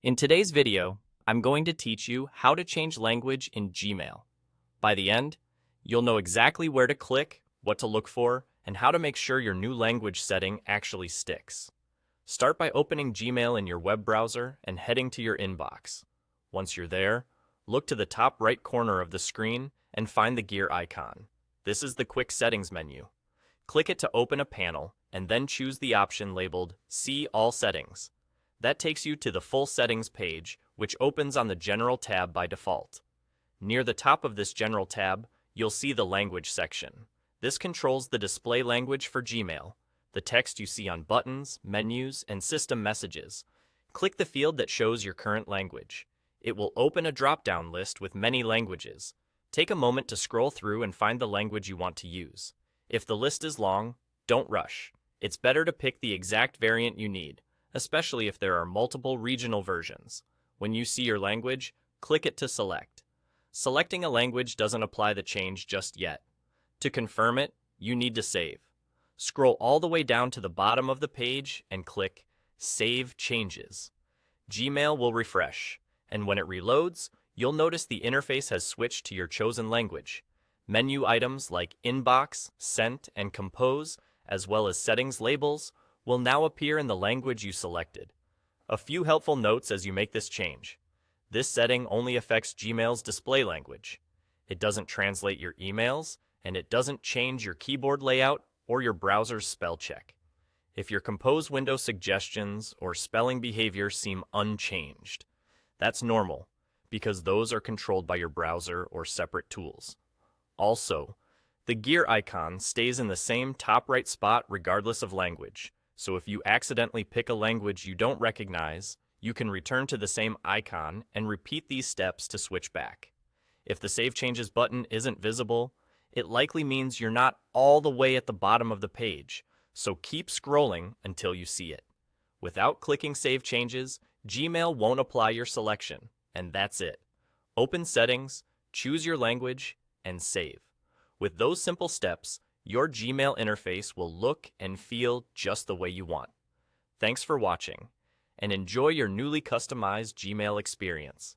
In today's video, I'm going to teach you how to change language in Gmail. By the end, you'll know exactly where to click, what to look for, and how to make sure your new language setting actually sticks. Start by opening Gmail in your web browser and heading to your inbox. Once you're there, look to the top right corner of the screen and find the gear icon. This is the Quick Settings menu. Click it to open a panel, and then choose the option labeled See All Settings. That takes you to the Full Settings page, which opens on the General tab by default. Near the top of this General tab, you'll see the Language section. This controls the display language for Gmail, the text you see on buttons, menus, and system messages. Click the field that shows your current language. It will open a drop-down list with many languages. Take a moment to scroll through and find the language you want to use. If the list is long, don't rush. It's better to pick the exact variant you need, especially if there are multiple regional versions. When you see your language, click it to select. Selecting a language doesn't apply the change just yet. To confirm it, you need to save. Scroll all the way down to the bottom of the page and click Save Changes. Gmail will refresh, and when it reloads, you'll notice the interface has switched to your chosen language. Menu items like Inbox, Sent, and Compose, as well as settings labels, will now appear in the language you selected. A few helpful notes as you make this change. This setting only affects Gmail's display language. It doesn't translate your emails, and it doesn't change your keyboard layout or your browser's spell check. If your Compose window suggestions or spelling behavior seem unchanged, that's normal, because those are controlled by your browser or separate tools. Also, the gear icon stays in the same top right spot regardless of language, so if you accidentally pick a language you don't recognize, you can return to the same icon and repeat these steps to switch back. If the Save Changes button isn't visible, it likely means you're not all the way at the bottom of the page, so keep scrolling until you see it. Without clicking Save Changes, Gmail won't apply your selection, and that's it. Open Settings, choose your language, and save. With those simple steps, your Gmail interface will look and feel just the way you want. Thanks for watching, and enjoy your newly customized Gmail experience.